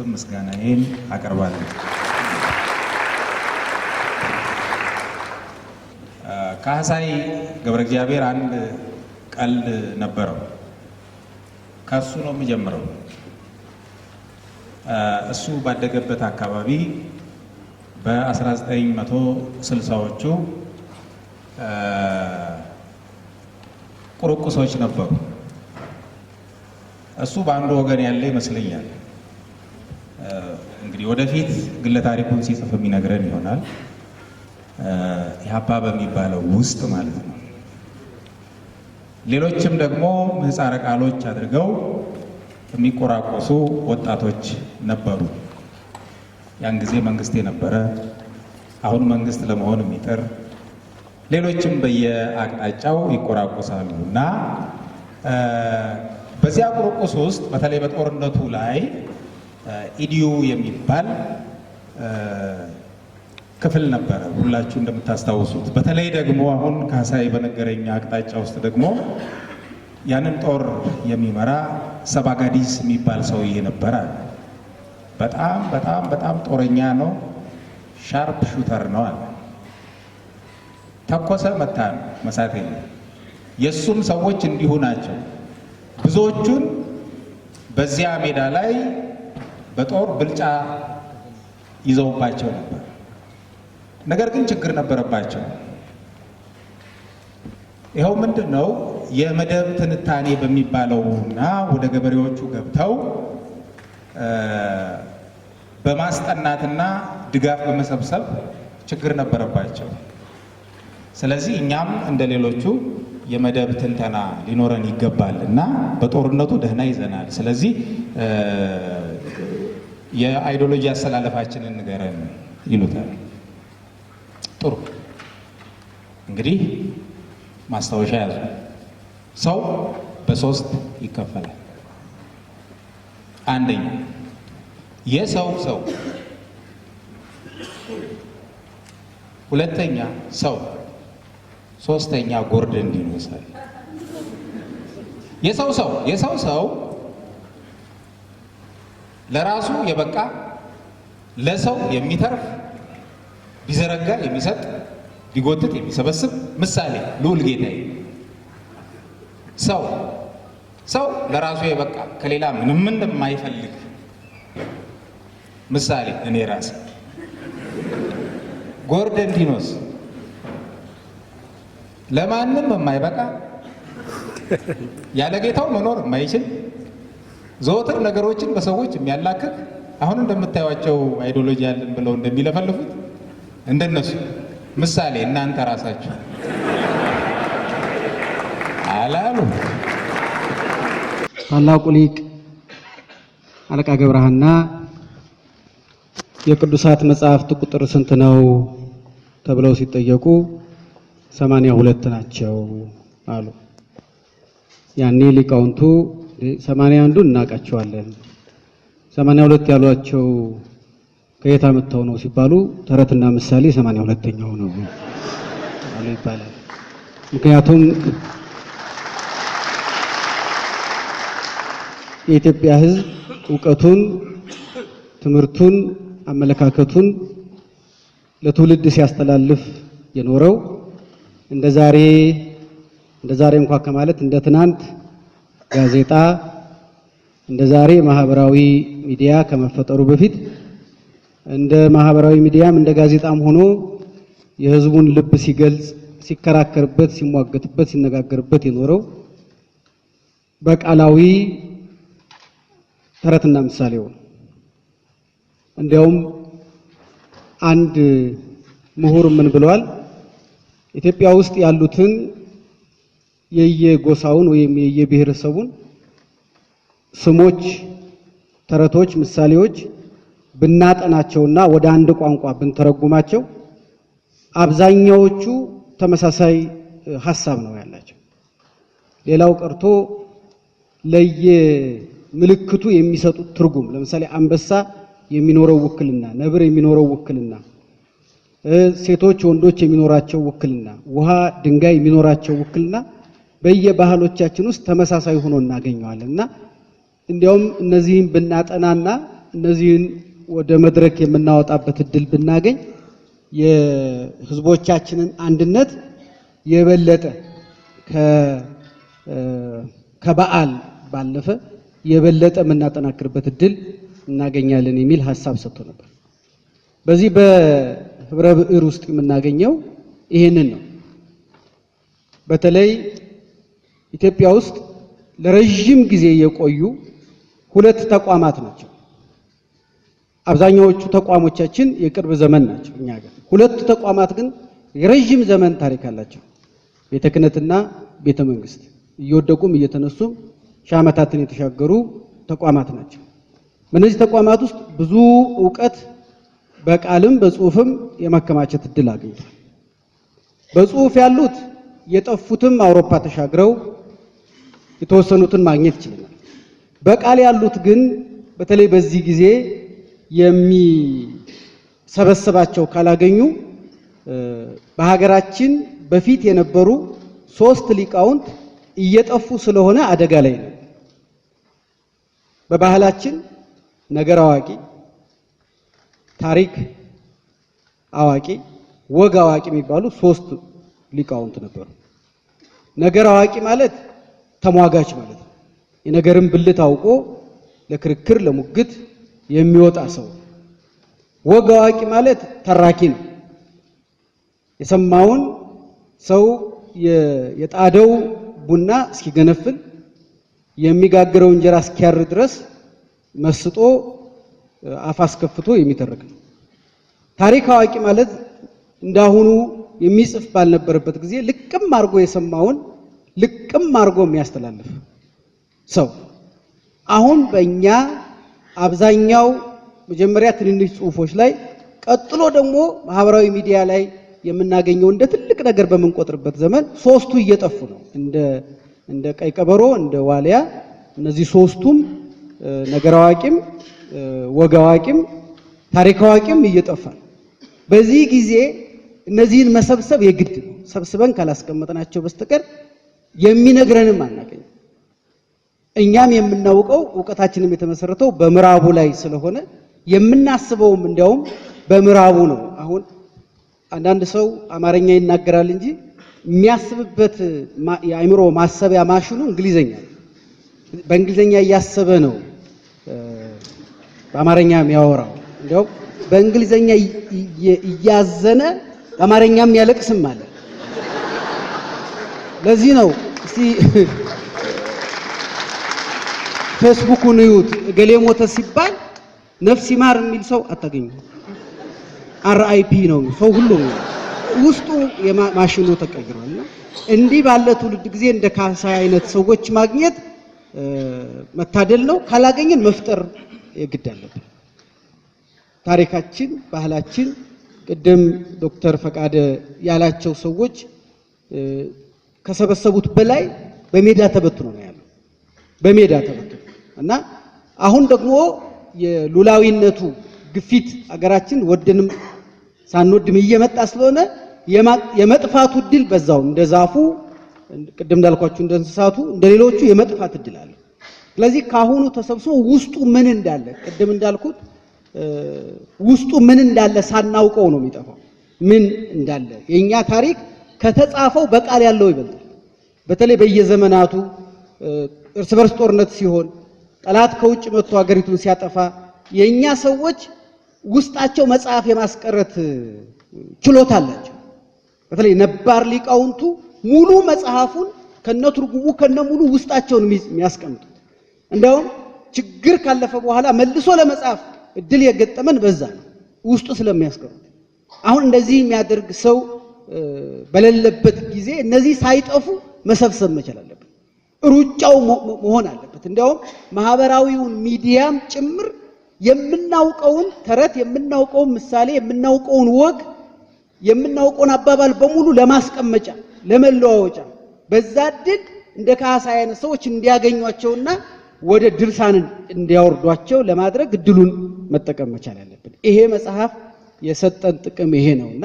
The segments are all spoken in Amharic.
ስም ምስጋናዬን አቀርባለሁ። ካህሳይ ገብረ እግዚአብሔር አንድ ቀልድ ነበረው። ከሱ ነው የሚጀምረው። እሱ ባደገበት አካባቢ በ1960ዎቹ ቁርቁሶች ነበሩ። እሱ በአንዱ ወገን ያለ ይመስለኛል። እንግዲህ ወደፊት ግለ ታሪኩን ሲጽፍ የሚነግረን ይሆናል። ኢህአፓ በሚባለው ውስጥ ማለት ነው። ሌሎችም ደግሞ ምህጻረ ቃሎች አድርገው የሚቆራቆሱ ወጣቶች ነበሩ። ያን ጊዜ መንግስት የነበረ አሁን መንግስት ለመሆን የሚጥር ሌሎችም በየአቅጣጫው ይቆራቆሳሉ እና በዚያ ቁርቁስ ውስጥ በተለይ በጦርነቱ ላይ ኢዲዩ የሚባል ክፍል ነበረ፣ ሁላችሁ እንደምታስታውሱት። በተለይ ደግሞ አሁን ካሳይ በነገረኛ አቅጣጫ ውስጥ ደግሞ ያንን ጦር የሚመራ ሰባጋዲስ የሚባል ሰውዬ ነበረ። በጣም በጣም በጣም ጦረኛ ነው፣ ሻርፕ ሹተር ነው አለ። ተኮሰ መታ ነው መሳት የለም። የእሱም ሰዎች እንዲሁ ናቸው። ብዙዎቹን በዚያ ሜዳ ላይ በጦር ብልጫ ይዘውባቸው ነበር። ነገር ግን ችግር ነበረባቸው። ይኸው ምንድን ነው? የመደብ ትንታኔ በሚባለውና ወደ ገበሬዎቹ ገብተው በማስጠናትና ድጋፍ በመሰብሰብ ችግር ነበረባቸው። ስለዚህ እኛም እንደ ሌሎቹ የመደብ ትንተና ሊኖረን ይገባል እና በጦርነቱ ደህና ይዘናል። ስለዚህ የአይዲዮሎጂ አሰላለፋችንን ንገረን ይሉታል። ጥሩ፣ እንግዲህ ማስታወሻ ያዙ። ሰው በሶስት ይከፈላል። አንደኛ የሰው ሰው፣ ሁለተኛ ሰው፣ ሶስተኛ ጎርደን ዲኖሳል። የሰው ሰው ለራሱ የበቃ ለሰው የሚተርፍ ቢዘረጋ የሚሰጥ ቢጎትት የሚሰበስብ ምሳሌ ልዑል ጌታዬ። ሰው ለራሱ የበቃ ከሌላ ምንም እንደማይፈልግ ምሳሌ እኔ ራሴ። ጎርደን ዲኖስ ለማንም የማይበቃ ያለ ጌታው መኖር የማይችል ዘወትር ነገሮችን በሰዎች የሚያላክክ አሁን እንደምታዩቸው አይዲዮሎጂ ያለን ብለው እንደሚለፈልፉት እንደነሱ ምሳሌ እናንተ ራሳችሁ አላሉ። ታላቁ ሊቅ አለቃ ገብረሃና የቅዱሳት መጻሕፍት ቁጥር ስንት ነው ተብለው ሲጠየቁ 82 ናቸው አሉ። ያኔ ሊቃውንቱ 81ዱን እናውቃቸዋለን፣ 82 ያሏቸው ከየት አመጣው ነው ሲባሉ ተረትና ምሳሌ 82ኛው ነው አሉ ይባላል። ምክንያቱም የኢትዮጵያ ሕዝብ ዕውቀቱን፣ ትምህርቱን፣ አመለካከቱን ለትውልድ ሲያስተላልፍ የኖረው እንደ ዛሬ እንኳን ከማለት እንደ ትናንት ጋዜጣ እንደ ዛሬ ማህበራዊ ሚዲያ ከመፈጠሩ በፊት እንደ ማህበራዊ ሚዲያም እንደ ጋዜጣም ሆኖ የህዝቡን ልብ ሲገልጽ፣ ሲከራከርበት፣ ሲሟገትበት፣ ሲነጋገርበት የኖረው በቃላዊ ተረትና ምሳሌው ነው። እንዲያውም አንድ ምሁር ምን ብለዋል? ኢትዮጵያ ውስጥ ያሉትን የየጎሳውን ወይም የየብሔረሰቡን ስሞች፣ ተረቶች፣ ምሳሌዎች ብናጠናቸውና ወደ አንድ ቋንቋ ብንተረጉማቸው አብዛኛዎቹ ተመሳሳይ ሐሳብ ነው ያላቸው። ሌላው ቀርቶ ለየምልክቱ የሚሰጡት ትርጉም፣ ለምሳሌ አንበሳ የሚኖረው ውክልና፣ ነብር የሚኖረው ውክልና፣ ሴቶች ወንዶች የሚኖራቸው ውክልና፣ ውሃ ድንጋይ የሚኖራቸው ውክልና በየባህሎቻችን ውስጥ ተመሳሳይ ሆኖ እናገኘዋለን እና እንዲያውም እነዚህን ብናጠናና እነዚህን ወደ መድረክ የምናወጣበት እድል ብናገኝ የህዝቦቻችንን አንድነት የበለጠ ከበዓል ባለፈ የበለጠ የምናጠናክርበት እድል እናገኛለን የሚል ሐሳብ ሰጥቶ ነበር። በዚህ በህብረ ብዕር ውስጥ የምናገኘው ይሄንን ነው። በተለይ ኢትዮጵያ ውስጥ ለረጅም ጊዜ የቆዩ ሁለት ተቋማት ናቸው። አብዛኛዎቹ ተቋሞቻችን የቅርብ ዘመን ናቸው እኛ ጋር። ሁለቱ ተቋማት ግን የረጅም ዘመን ታሪክ አላቸው። ቤተ ክህነትና ቤተ መንግስት እየወደቁም እየተነሱም ሺህ ዓመታትን የተሻገሩ ተቋማት ናቸው። በእነዚህ ተቋማት ውስጥ ብዙ ዕውቀት በቃልም በጽሁፍም የማከማቸት እድል አግኝቷል። በጽሁፍ ያሉት የጠፉትም አውሮፓ ተሻግረው የተወሰኑትን ማግኘት ይችላል። በቃል ያሉት ግን በተለይ በዚህ ጊዜ የሚሰበሰባቸው ካላገኙ በሀገራችን በፊት የነበሩ 3 ሊቃውንት እየጠፉ ስለሆነ አደጋ ላይ ነው። በባህላችን ነገር አዋቂ፣ ታሪክ አዋቂ፣ ወግ አዋቂ የሚባሉ 3 ሊቃውንት ነበሩ። ነገር አዋቂ ማለት ተሟጋች ማለት ነው። የነገርን ብልት አውቆ ለክርክር ለሙግት የሚወጣ ሰው። ወግ አዋቂ ማለት ተራኪ ነው። የሰማውን ሰው የጣደው ቡና እስኪገነፍል የሚጋግረው እንጀራ እስኪያር ድረስ መስጦ አፍ አስከፍቶ የሚተርክ ነው። ታሪክ አዋቂ ማለት እንዳሁኑ የሚጽፍ ባልነበረበት ጊዜ ልቅም አድርጎ የሰማውን ልቅም አድርጎ የሚያስተላልፍ ሰው። አሁን በእኛ አብዛኛው መጀመሪያ ትንንሽ ጽሁፎች ላይ ቀጥሎ ደግሞ ማህበራዊ ሚዲያ ላይ የምናገኘው እንደ ትልቅ ነገር በመንቆጥርበት ዘመን 3ቱ እየጠፉ ነው። እንደ ቀይ ቀበሮ፣ እንደ ዋልያ እነዚህ 3ቱም ነገር አዋቂም ወግ አዋቂም ታሪክ አዋቂም እየጠፋል። በዚህ ጊዜ እነዚህን መሰብሰብ የግድ ነው። ሰብስበን ካላስቀመጥናቸው በስተቀር የሚነግረንም አናገኝ። እኛም የምናውቀው ዕውቀታችንም የተመሰረተው በምዕራቡ ላይ ስለሆነ የምናስበውም እንዲያውም በምዕራቡ ነው። አሁን አንዳንድ ሰው አማርኛ ይናገራል እንጂ የሚያስብበት የአእምሮ ማሰቢያ ማሽኑ እንግሊዘኛ ነው። በእንግሊዘኛ እያሰበ ነው በአማርኛ የሚያወራው። እንዲያውም በእንግሊዘኛ እያዘነ በአማርኛም ያለቅስም አለ። ለዚህ ነው እስቲ ፌስቡኩን ይዩት። እገሌ ሞተ ሲባል ነፍስ ይማር የሚል ሰው አታገኙ። RIP ነው ሰው ሁሉ ውስጡ የማሽኑ ተቀይሯል። እንዲህ ባለ ትውልድ ጊዜ እንደ ካሳይ አይነት ሰዎች ማግኘት መታደል ነው። ካላገኘን መፍጠር የግድ አለብን። ታሪካችን፣ ባህላችን ቅድም ዶክተር ፈቃደ ያላቸው ሰዎች ከሰበሰቡት በላይ በሜዳ ተበትኖ ነው ያለው። በሜዳ ተበትኖ እና አሁን ደግሞ የሉላዊነቱ ግፊት አገራችን ወደንም ሳንወድም እየመጣ ስለሆነ የመጥፋቱ እድል በዛው እንደዛፉ ቅድም እንዳልኳችሁ እንደ እንስሳቱ እንደሌሎቹ የመጥፋት እድል አለ። ስለዚህ ካሁኑ ተሰብስቦ ውስጡ ምን እንዳለ ቅድም እንዳልኩት ውስጡ ምን እንዳለ ሳናውቀው ነው የሚጠፋው። ምን እንዳለ የኛ ታሪክ ከተጻፈው በቃል ያለው ይበልጣል። በተለይ በየዘመናቱ እርስ በርስ ጦርነት ሲሆን ጠላት ከውጭ መጥቶ ሀገሪቱን ሲያጠፋ የኛ ሰዎች ውስጣቸው መጽሐፍ የማስቀረት ችሎታ አላቸው። በተለይ ነባር ሊቃውንቱ ሙሉ መጽሐፉን ከነትርጉሙ ከነሙሉ ውስጣቸውን የሚያስቀምጡት እንደውም ችግር ካለፈ በኋላ መልሶ ለመጻፍ እድል የገጠመን በዛ ነው ውስጡ ስለሚያስቀሩት። አሁን እንደዚህ የሚያደርግ ሰው በሌለበት ጊዜ እነዚህ ሳይጠፉ መሰብሰብ መቻል አለበት። ሩጫው መሆን አለበት። እንደውም ማህበራዊውን ሚዲያም ጭምር የምናውቀውን ተረት የምናውቀውን ምሳሌ የምናውቀውን ወግ የምናውቀውን አባባል በሙሉ ለማስቀመጫ ለመለዋወጫ በዛ ድል እንደ ካሳይ አይነት ሰዎች እንዲያገኟቸውና ወደ ድርሳን እንዲያወርዷቸው ለማድረግ እድሉን መጠቀም መቻል አለብን። ይሄ መጽሐፍ የሰጠን ጥቅም ይሄ ነውና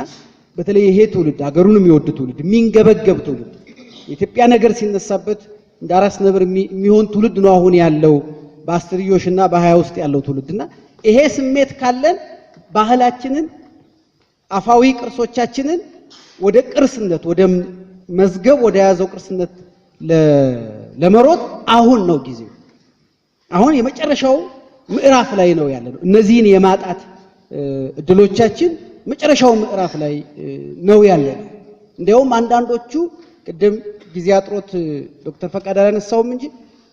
በተለይ ይሄ ትውልድ ሀገሩን የሚወድ ትውልድ የሚንገበገብ ትውልድ የኢትዮጵያ ነገር ሲነሳበት እንደ አራስ ነብር የሚሆን ትውልድ ነው አሁን ያለው በአስርዮሽና በ20 ውስጥ ያለው ትውልድና ይሄ ስሜት ካለን ባህላችንን አፋዊ ቅርሶቻችንን ወደ ቅርስነት ወደ መዝገብ ወደ ያዘው ቅርስነት ለመሮጥ አሁን ነው ጊዜው። አሁን የመጨረሻው ምዕራፍ ላይ ነው ያለነው። እነዚህን የማጣት እድሎቻችን መጨረሻው ምዕራፍ ላይ ነው ያለነው። እንዲያውም አንዳንዶቹ ቅድም ጊዜ አጥሮት ዶክተር ፈቃደ ያነሳውም እንጂ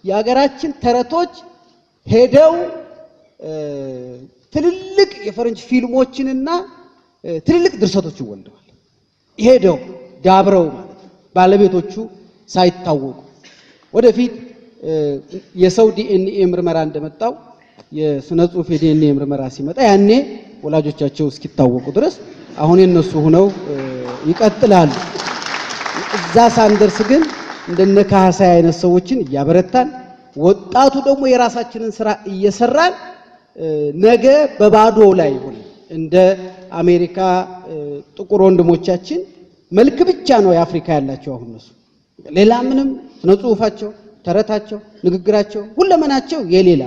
የሀገራችን ተረቶች ሄደው ትልልቅ የፈረንጅ ፊልሞችንና ትልልቅ ድርሰቶችን ወልደዋል። ሄደው ዳብረው ማለት ባለቤቶቹ ሳይታወቁ ወደፊት የሰው ዲኤንኤ ምርመራ እንደመጣው የስነ ጽሁፍ የዲኤንኤ ምርመራ ሲመጣ ያኔ ወላጆቻቸው እስኪታወቁ ድረስ አሁን የነሱ ሆነው ይቀጥላሉ። እዛ ሳንደርስ ግን እንደነ ካህሳይ አይነት ሰዎችን እያበረታን ወጣቱ ደግሞ የራሳችንን ስራ እየሰራን ነገ በባዶ ላይ ሆነ እንደ አሜሪካ ጥቁር ወንድሞቻችን መልክ ብቻ ነው የአፍሪካ ያላቸው። አሁን እነሱ ሌላ ምንም ስነ ጽሁፋቸው፣ ተረታቸው፣ ንግግራቸው፣ ሁለመናቸው የሌላ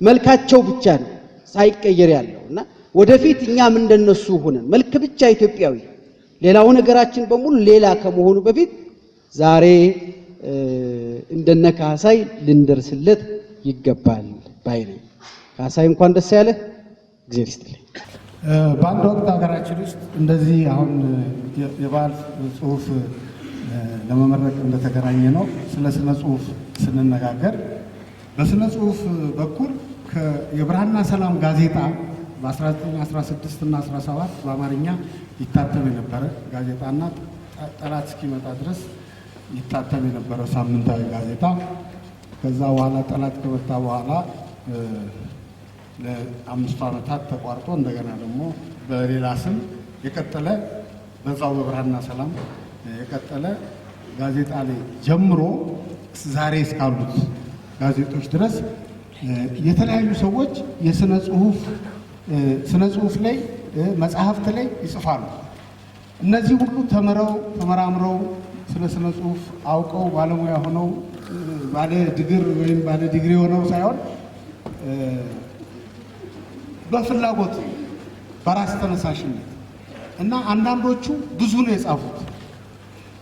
መልካቸው ብቻ ነው ሳይቀየር ያለውና ወደፊት እኛም እንደነሱ ሆነን መልክ ብቻ ኢትዮጵያዊ ሌላው ነገራችን በሙሉ ሌላ ከመሆኑ በፊት ዛሬ እንደነ ካህሳይ ልንደርስለት ይገባል ባይ ነኝ። ካህሳይ እንኳን ደስ ያለህ፣ እግዚአብሔር ይስጥልኝ። በአንድ ወቅት ሀገራችን ውስጥ እንደዚህ አሁን የባህል ጽሁፍ ለመመረቅ እንደተገናኘ ነው ስለ ስነ ጽሁፍ ስንነጋገር በስነ ጽሁፍ በኩል የብርሃንና ሰላም ጋዜጣ በ1916 እና 17 በአማርኛ ይታተም የነበረ ጋዜጣና ጠላት እስኪመጣ ድረስ ይታተም የነበረው ሳምንታዊ ጋዜጣ ከዛ በኋላ ጠላት ከመጣ በኋላ ለ5 ዓመታት ተቋርጦ እንደገና ደግሞ በሌላ ስም የቀጠለ በዛው በብርሃንና ሰላም የቀጠለ ጋዜጣ ላይ ጀምሮ ዛሬ እስካሉት ጋዜጦች ድረስ የተለያዩ ሰዎች የስነ ጽሁፍ ላይ መጽሐፍት ላይ ይጽፋሉ። እነዚህ ሁሉ ተምረው ተመራምረው ስለ ስነ ጽሁፍ አውቀው ባለሙያ ሆነው ባለ ዲግሪ ሆነው ሳይሆን በፍላጎት በራስ ተነሳሽነት እና አንዳንዶቹ ብዙ ነው የጻፉት።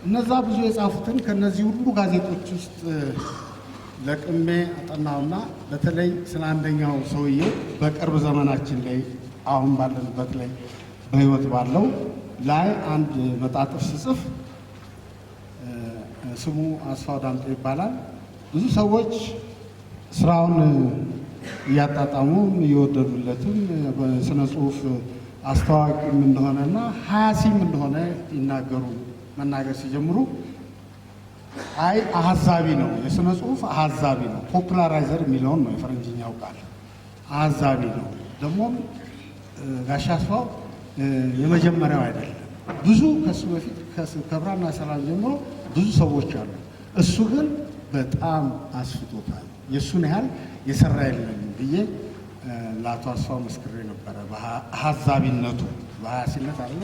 እነዛ ብዙ የጻፉትን ከነዚህ ሁሉ ጋዜጦች ውስጥ ለቅሜ አጠናውና በተለይ ስለ አንደኛው ሰውዬ በቅርብ ዘመናችን ላይ አሁን ባለንበት ላይ በህይወት ባለው ላይ አንድ መጣጥፍ ስጽፍ ስሙ አስፋው ዳምጤ ይባላል። ብዙ ሰዎች ስራውን እያጣጣሙም እየወደዱለትም በስነ ጽሁፍ አስተዋቂም እንደሆነና ሀያሲም እንደሆነ መናገር ሲጀምሩ አይ አሃዛቢ ነው፣ የስነ ጽሁፍ አሃዛቢ ነው፣ ፖፑላራይዘር የሚለውን ነው የፈረንጅኛው ቃል አሃዛቢ ነው። ደግሞም ጋሽ አስፋው የመጀመሪያው አይደለም። ብዙ ከሱ በፊት ከብርሃንና ሰላም ጀምሮ ብዙ ሰዎች አሉ። እሱ ግን በጣም አስፍቶታል። የእሱን ያህል የሰራ የለም ብዬ ለአቶ አስፋው መስክሬ ነበረ። በአሃዛቢነቱ በሀያሲነት አለ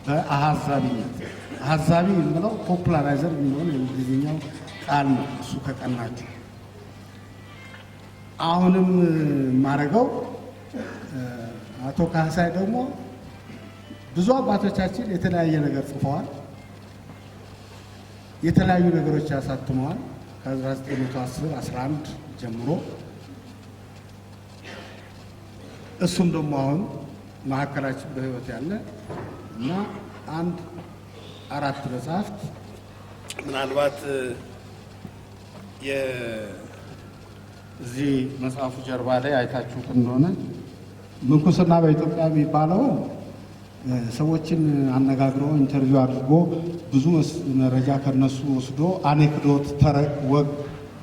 በአሃዛቢነት አሃዛቢ የሚለው ፖፑላራይዘር የሚለውን የእንግሊዝኛው ቃል ነው። እሱ ከቀናችሁ አሁንም ማረገው አቶ ካህሳይ ደግሞ ብዙ አባቶቻችን የተለያየ ነገር ጽፈዋል፣ የተለያዩ ነገሮች ያሳትመዋል። ከ1910 11 ጀምሮ እሱም ደግሞ አሁን ማዕከላችን በህይወት ያለ እና 4 መጽሐፍት ምናልባት የዚህ መጽሐፉ ጀርባ ላይ አይታችሁት እንደሆነ ምንኩስና በኢትዮጵያ የሚባለው ሰዎችን አነጋግሮ ኢንተርቪው አድርጎ ብዙ መረጃ ከነሱ ወስዶ አኔክዶት፣ ተረክ፣ ወግ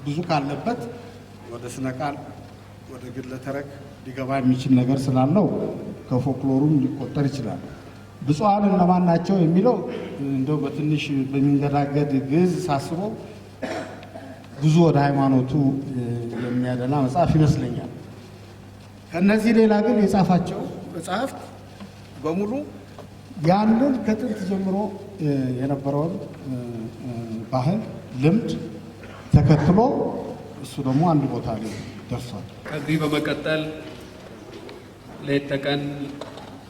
ብዙ ካለበት ወደ ስነ ቃል ወደ ግለ ተረክ ሊገባ የሚችል ነገር ስላለው ከፎክሎሩም ሊቆጠር ይችላል። ብፁዓን እነማን ናቸው የሚለው እንደው በትንሽ በሚንገዳገድ ግዕዝ ሳስበው ብዙ ወደ ሃይማኖቱ የሚያደላ መጽሐፍ ይመስለኛል። ከነዚህ ሌላ ግን የጻፋቸው መጽሐፍት በሙሉ ያንን ከጥንት ጀምሮ የነበረውን ባህል ልምድ ተከትሎ እሱ ደግሞ አንድ ቦታ ላይ ደርሷል። ከዚህ በመቀጠል ሌት ተቀን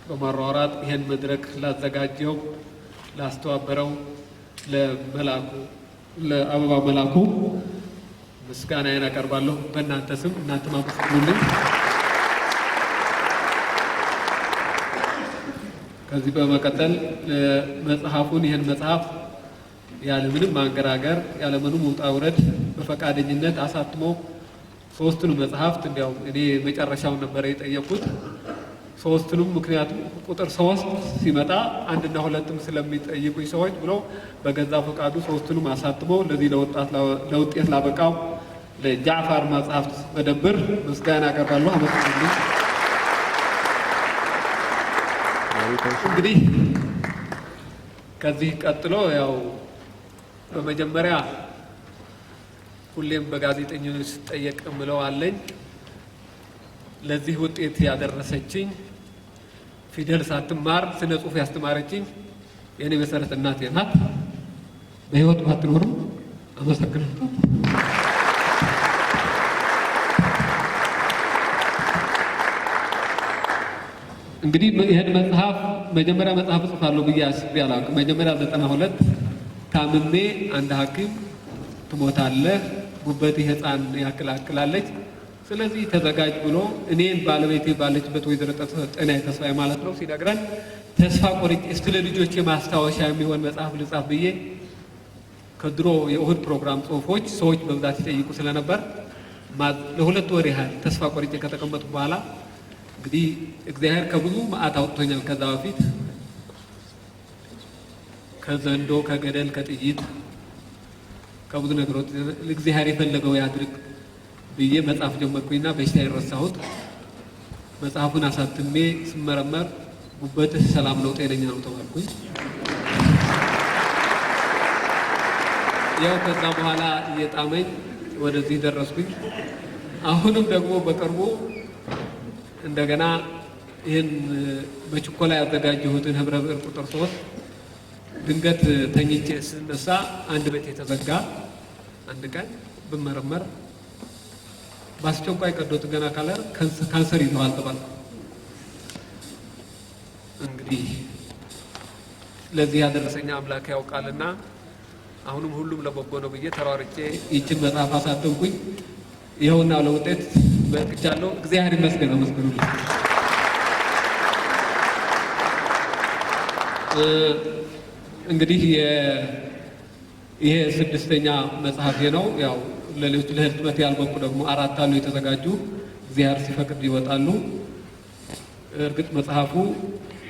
በማሯሯጥ ይሄን መድረክ ላዘጋጀው ላስተባበረው ለአበባ መላኩ ምስጋናዬን አቀርባለሁ። በእናንተ ስም እናንተም አመስግኑልኝ። ከዚህ በመቀጠል ይህን መጽሐፍ ያለምንም ማንገራገር ያለምንም ውጣ ውረድ በፈቃደኝነት አሳትሞ ሶስቱንም መጽሐፍት እንዲያው እኔ መጨረሻውን ነበር የጠየቁት ሶስቱንም ምክንያቱም ቁጥር 3 ሲመጣ 1 እና 2ም ስለሚጠይቁኝ ሰዎች ብሎ በገዛ ፈቃዱ ሶስቱንም አሳትሞ ለዚህ ለውጤት ላበቃው ለጃዕፈር መጽሐፍት መደብር ምስጋና አቀርባለሁ። አመሰግናለሁ። እንግዲህ ከዚህ ቀጥሎ ያው በመጀመሪያ ሁሌም በጋዜጠኞች ስጠየቅ ምለው አለኝ ለዚህ ውጤት ያደረሰችኝ ፊደል ሳትማር ስነ ጽሑፍ ያስተማረችኝ የኔ መሰረት እናቴ ናት። በህይወት ባትኖርም አመሰግናለሁ። እንግዲህ ይህን መጽሐፍ መጀመሪያ መጽሐፍ ጽፋለሁ ብዬ አስቤ አላውቅም። መጀመሪያ 92 ታምሜ አንድ ሐኪም ትሞታለህ፣ ጉበትህ ሕፃን ያክላለች፣ ስለዚህ ተዘጋጅ ብሎ እኔን ባለቤቴ ባለችበት ወይዘሮ ጤናዬ ተስፋዬ ማለት ነው ሲነግረን ተስፋ ቆርጬ ስለ ልጆቼ ማስታወሻ የሚሆን መጽሐፍ ልጻፍ ብዬ ከድሮ የእሁድ ፕሮግራም ጽሁፎች ሰዎች በብዛት ይጠይቁ ስለነበር ለሁለት ወር ያህል ተስፋ ቆርጬ ከተቀመጥኩ በኋላ እንግዲህ እግዚአብሔር ከብዙ መዓት አውጥቶኛል። ከዛ በፊት ከዘንዶ ከገደል ከጥይት ከብዙ ነገሮች እግዚአብሔር የፈለገው ያድርግ ብዬ መጽሐፍ ጀመርኩኝና በሽታ የረሳሁት መጽሐፉን አሳትሜ ስመረመር ጉበትህ ሰላም ነው ጤነኛ ነው ተባልኩኝ። ያው ከዛ በኋላ እየጣመኝ ወደዚህ ደረስኩኝ። አሁንም ደግሞ በቅርቡ እንደገና ይህን በችኮላ ያዘጋጀሁትን ህብረ ብዕር ቁጥር 3 ድንገት ተኝቼ ስነሳ አንድ ቤት የተዘጋ አንድ ቀን ብመረመር በአስቸኳይ ቀዶ ጥገና ካንሰር ይዘዋል ተባልኩ። እንግዲህ ለዚህ ያደረሰኝ አምላክ ያውቃልና አሁንም ሁሉም ለበጎ ነው ብዬ ተሯርጬ ይችን መጽሐፍ አሳተምኩኝ። ይኸውና ለውጤት በቅቻለሁ። እግዚአብሔር ይመስገን። አመስግኑልኝ። እንግዲህ ይሄ 6ኛ መጽሐፌ ነው። ያው ለሌሎች ለህትመት ያልበቁ ደግሞ 4 አሉ የተዘጋጁ እግዚአብሔር ሲፈቅድ ይወጣሉ። እርግጥ መጽሐፉ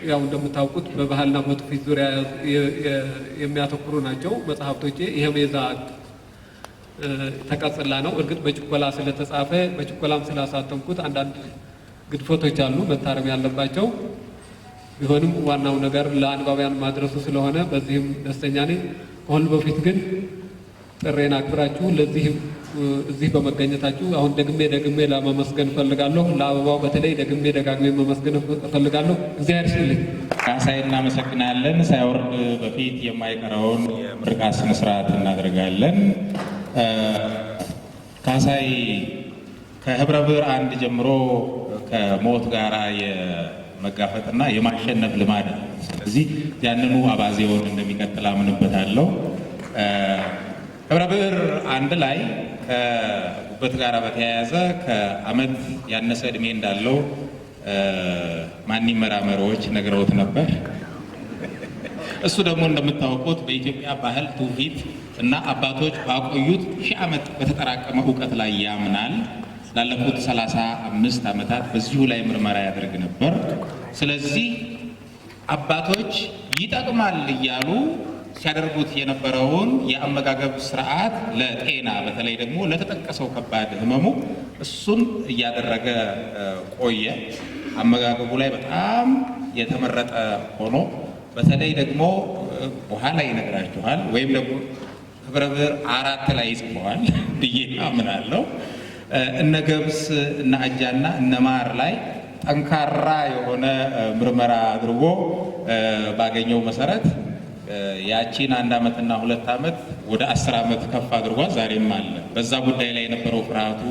ያው እንደምታውቁት በባህልና በትውፊት ዙሪያ የሚያተኩሩ ናቸው መጽሐፍቶቼ። ይሄም የዛ ተቀጽላ ነው። እርግጥ በችኮላ ስለተጻፈ በችኮላም ስላሳተምኩት አንዳንድ ግድፈቶች አሉ መታረም ያለባቸው። ቢሆንም ዋናው ነገር ለአንባቢያን ማድረሱ ስለሆነ በዚህም ደስተኛ ነኝ። ከሁሉ በፊት ግን ጥሬን አክብራችሁ ለዚህም እዚህ በመገኘታችሁ አሁን ደግሜ ለማመስገን እፈልጋለሁ። ለአበባው በተለይ ደጋግሜ መመስገን እፈልጋለሁ። እግዚአብሔር ይስጥልኝ። ካሳይ እናመሰግናለን። ሳይወርድ በፊት የማይቀረውን የምርቃት ስነ ስርዓት እናደርጋለን። ካሳይ ከህብረ ብዕር 1 ጀምሮ ከሞት ጋራ የመጋፈጥና የማሸነፍ ልማድ፣ ስለዚህ ያንኑ አባዜውን እንደሚቀጥል አምንበታለሁ። ህብረ ብዕር 1 ላይ ከጉበት ጋር በተያያዘ ከዓመት ያነሰ ዕድሜ እንዳለው ማን ይመራመሮች ነግረውት ነበር። እሱ ደግሞ እንደምታውቁት በኢትዮጵያ ባህል ትውፊት እና አባቶች ባቆዩት 1000 ዓመት በተጠራቀመ እውቀት ላይ ያምናል። ላለፉት 35 ዓመታት በዚሁ ላይ ምርመራ ያደርግ ነበር። ስለዚህ አባቶች ይጠቅማል እያሉ ሲያደርጉት የነበረውን የአመጋገብ ስርዓት ለጤና በተለይ ደግሞ ለተጠቀሰው ከባድ ህመሙ እሱን እያደረገ ቆየ። አመጋገቡ ላይ በጣም የተመረጠ ሆኖ በተለይ ደግሞ በኋላ ይነግራችኋል ወይም ደግሞ ህብረ ብዕር 4 ላይ ይጽፈዋል ብዬ አምናለሁ። እነ ገብስ እነ አጃና እነ ማር ላይ ጠንካራ የሆነ ምርመራ አድርጎ ባገኘው መሰረት ያቺን 1 ዓመትና 2 ዓመት ወደ 10 ዓመት ከፍ አድርጓል። ዛሬም አለ። በዛ ጉዳይ ላይ የነበረው ፍርሃቱ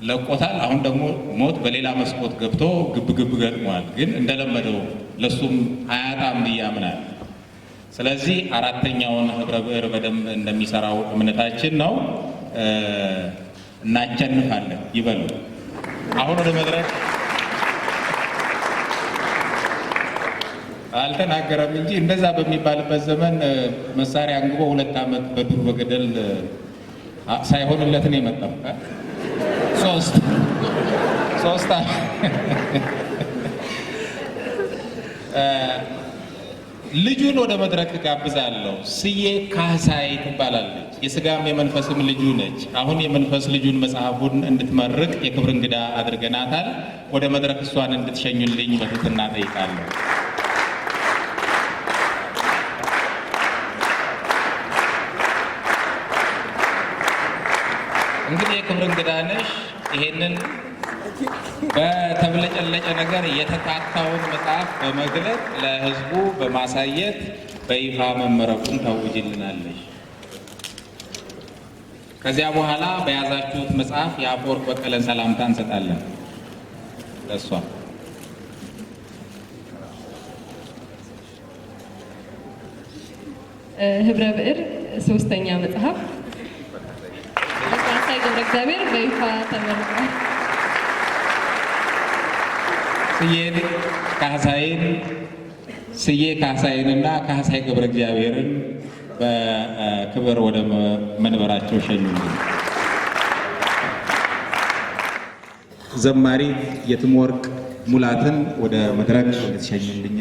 ለቆታል። አሁን ደግሞ ሞት በሌላ መስኮት ገብቶ ግብ ገጥሟል። ግን እንደለመደው ለሱም አያጣም ብዬ አምናለሁ። ስለዚህ አራተኛውን ህብረ ብዕር በደንብ እንደሚሰራው እምነታችን ነው። እናቸንፋለን ይበሉ። አሁን ወደ መድረክ አልተናገረም እንጂ እንደዛ በሚባልበት ዘመን መሳሪያ አንግቦ 2 ዓመት በዱር በገደል ሳይሆንለት ነው የመጣው። ሶስት ልጁን ወደ መድረክ ጋብዛለሁ። ስዬ ካህሳይ ትባላለች። የስጋም የመንፈስም ልጁ ነች። አሁን የመንፈስ ልጁን መጽሐፉን እንድትመርቅ የክብር እንግዳ አድርገናታል። ወደ መድረክ እሷን እንድትሸኙልኝ በትህትና ጠይቃለሁ። እንግዲህ የክብር እንግዳ ነሽ። ይሄንን በተብለጨለጨ ነገር የተካታውን መጽሐፍ በመግለጥ ለሕዝቡ በማሳየት በይፋ መመረቁን ታውጅልናለሽ። ከዚያ በኋላ በያዛችሁት መጽሐፍ የአፈወርቅ በቀለን ሰላምታ እንሰጣለን ለእሷ። ህብረ ብዕር 3ኛ መጽሐፍ ካህሳይ ገብረ እግዚአብሔር በይፋ ተመርቋል። ስዬ ካህሳይንና ካህሳይ ገብረ እግዚአብሔርን በክብር ወደ መንበራቸው ሸኙልን። ዘማሪ የትምወርቅ ሙላትን ወደ መድረክ እንድትሸኙልኝ።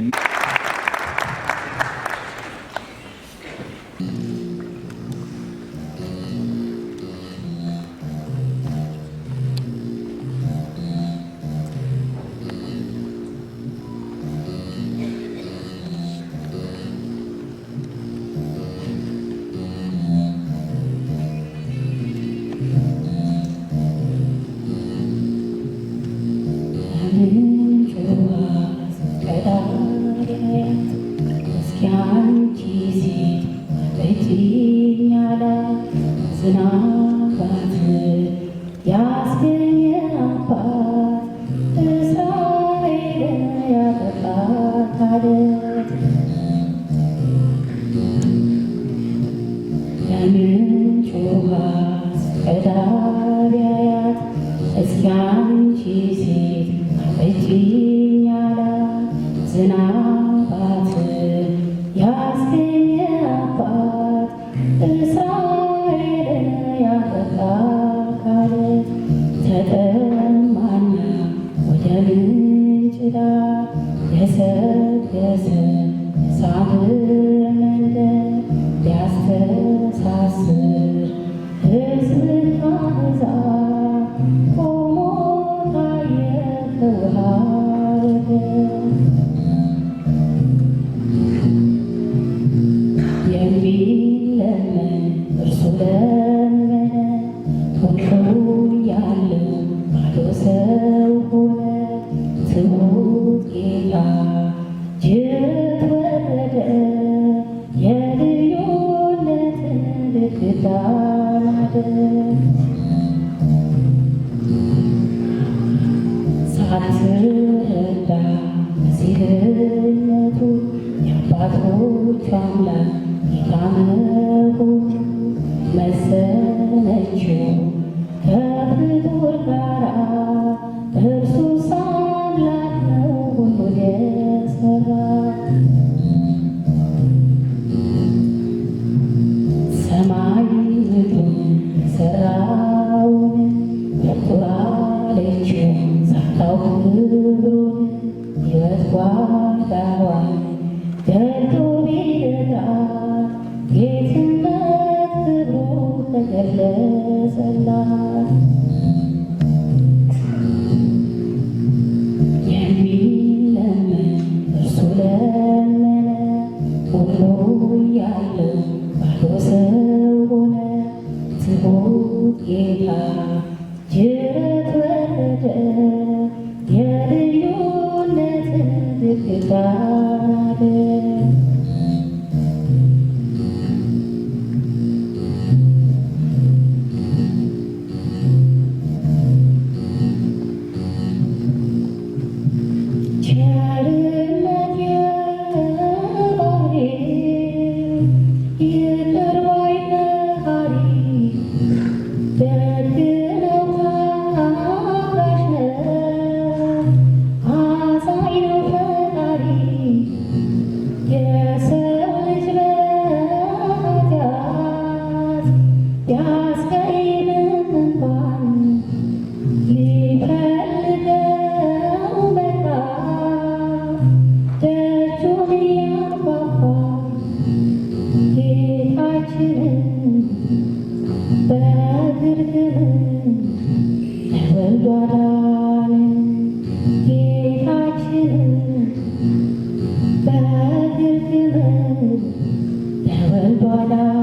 But